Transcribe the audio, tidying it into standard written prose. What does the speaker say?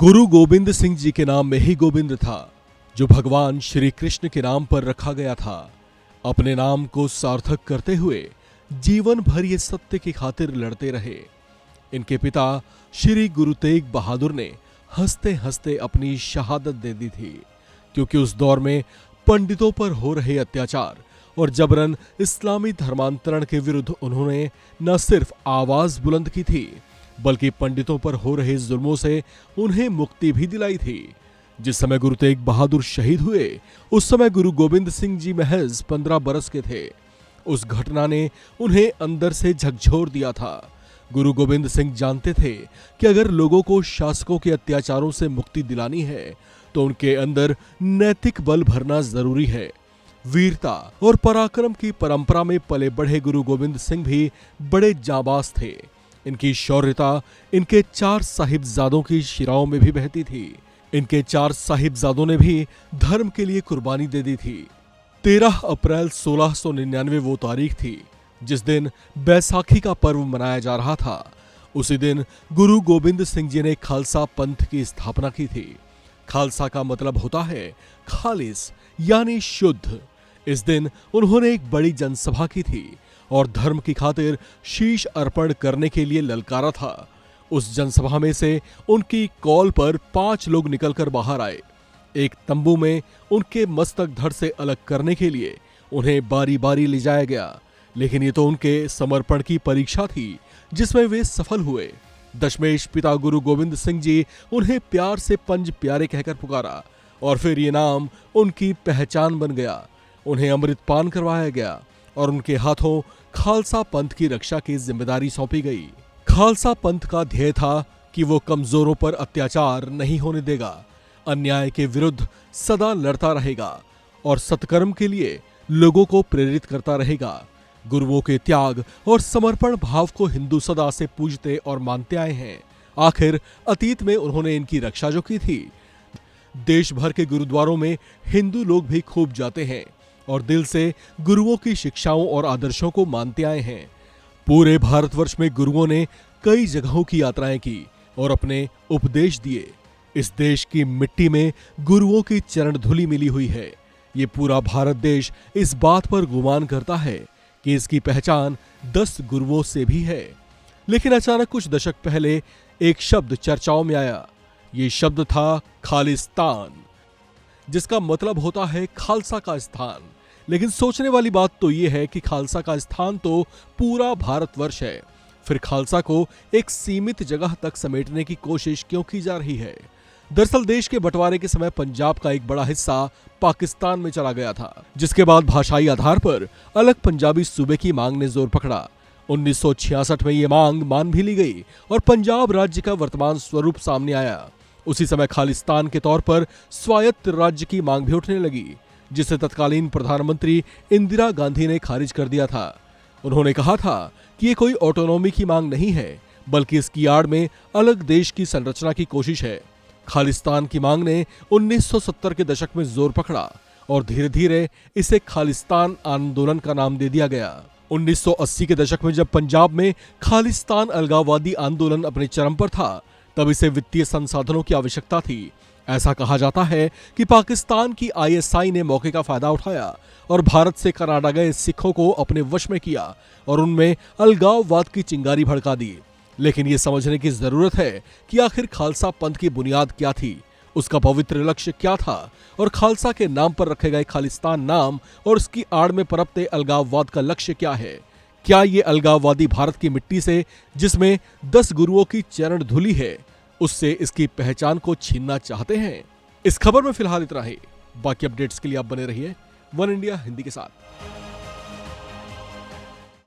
गुरु गोविंद सिंह जी के नाम में ही गोविंद था, जो भगवान श्री कृष्ण के नाम पर रखा गया था। अपने नाम को सार्थक करते हुए जीवन भर ये सत्य की खातिर लड़ते रहे। इनके पिता श्री गुरु तेग बहादुर ने हंसते हंसते अपनी शहादत दे दी थी, क्योंकि उस दौर में पंडितों पर हो रहे अत्याचार और जबरन इस्लामी धर्मांतरण के विरुद्ध उन्होंने न सिर्फ आवाज बुलंद की थी, बल्कि पंडितों पर हो रहे जुल्मों से उन्हें मुक्ति भी दिलाई थी। जिस समय गुरु तेग बहादुर शहीद हुए, उस समय गुरु गोविंद सिंह जी महज 15 बरस के थे। उस घटना ने उन्हें अंदर से झकझोर दिया था। गुरु गोविंद सिंह जानते थे कि अगर लोगों को शासकों के अत्याचारों से मुक्ति दिलानी है, तो उनके अंदर नैतिक बल भरना जरूरी है। वीरता और पराक्रम की परंपरा में पले बढ़े गुरु गोविंद सिंह भी बड़े जाबाज थे। इनकी शौर्यता इनके 4 साहिबजादों की शिराओं में भी बहती थी। इनके 4 साहिबजादों ने भी धर्म के लिए कुर्बानी दे दी थी। 13 अप्रैल 1699 वो तारीख थी जिस दिन बैसाखी का पर्व मनाया जा रहा था। उसी दिन गुरु गोविंद सिंह जी ने खालसा पंथ की स्थापना की थी। खालसा का मतलब होता है खालिस, यानी शुद्ध। इस दिन उन्होंने एक बड़ी जनसभा की थी और धर्म की खातिर शीश अर्पण करने के लिए ललकारा था। उस जनसभा में से उनकी कॉल पर 5 लोग निकलकर बाहर आए। एक तंबू में उनके मस्तक धड़ से अलग करने के लिए उन्हें बारी बारी ले जाया गया, लेकिन ये तो उनके समर्पण की परीक्षा थी जिसमें वे सफल हुए। दशमेश पिता गुरु गोविंद सिंह जी उन्हें प्यार से पंज प्यारे कहकर पुकारा और फिर ये नाम उनकी पहचान बन गया। उन्हें अमृत पान करवाया गया और उनके हाथों खालसा पंथ की रक्षा की जिम्मेदारी सौंपी गई। खालसा पंथ का ध्येय था कि वो कमजोरों पर अत्याचार नहीं होने देगा, अन्याय के विरुद्ध सदा लड़ता रहेगा और सत्कर्म के लिए लोगों को प्रेरित करता रहेगा। गुरुओं के त्याग और समर्पण भाव को हिंदू सदा से पूजते और मानते आए हैं। आखिर अतीत में उन्होंने इनकी रक्षा जो की थी। देश भर के गुरुद्वारों में हिंदू लोग भी खूब जाते हैं और दिल से गुरुओं की शिक्षाओं और आदर्शों को मानते आए हैं। पूरे भारतवर्ष में गुरुओं ने कई जगहों की यात्राएं की और अपने उपदेश दिए। इस देश की मिट्टी में गुरुओं की चरण धूलि मिली हुई है। ये पूरा भारत देश इस बात पर गुमान करता है कि इसकी पहचान 10 गुरुओं से भी है। लेकिन अचानक कुछ दशक पहले एक शब्द चर्चाओं में आया। ये शब्द था खालिस्तान, जिसका मतलब होता है खालसा का स्थान। लेकिन सोचने वाली बात तो यह है कि खालसा का स्थान तो पूरा भारतवर्ष है, फिर खालसा को एक सीमित जगह तक समेटने की कोशिश क्यों की जा रही है? दरअसल देश के बंटवारे के समय पंजाब का एक बड़ा हिस्सा पाकिस्तान में चला गया था, जिसके बाद भाषाई आधार पर अलग पंजाबी सूबे की मांग ने जोर पकड़ा। 1966 में ये मांग मान भी ली गई और पंजाब राज्य का वर्तमान स्वरूप सामने आया। उसी समय खालिस्तान के तौर पर स्वायत्त राज्य की मांग भी उठने लगी, जिसे तत्कालीन प्रधानमंत्री इंदिरा गांधी ने खारिज कर दिया था। उन्होंने कहा था कि ये कोई ऑटोनॉमी की मांग नहीं है, बल्कि इसकी आड़ में अलग देश की संरचना की कोशिश है। खालिस्तान की मांग ने 1970 के दशक में जोर पकड़ा और धीरे धीरे इसे खालिस्तान आंदोलन का नाम दे दिया गया। 1980 के दशक में जब पंजाब में खालिस्तान अलगाववादी आंदोलन अपने चरम पर था, तब इसे वित्तीय संसाधनों की आवश्यकता थी। ऐसा कहा जाता है कि पाकिस्तान की ISI ने मौके का फायदा उठाया और भारत से कनाडा गए सिखों को अपने वश में किया और उनमें अलगाववाद की चिंगारी भड़का दी। लेकिन ये समझने की जरूरत है कि आखिर खालसा पंथ की बुनियाद क्या थी, उसका पवित्र लक्ष्य क्या था और खालसा के नाम पर रखे गए खालिस्तान नाम और उसकी आड़ में पनपते अलगाववाद का लक्ष्य क्या है? क्या ये अलगाववादी भारत की मिट्टी से, जिसमें 10 गुरुओं की चरण धूलि है, उससे इसकी पहचान को छीनना चाहते हैं? इस खबर में फिलहाल इतना ही। बाकी अपडेट्स के लिए आप बने रहिए वन इंडिया हिंदी के साथ।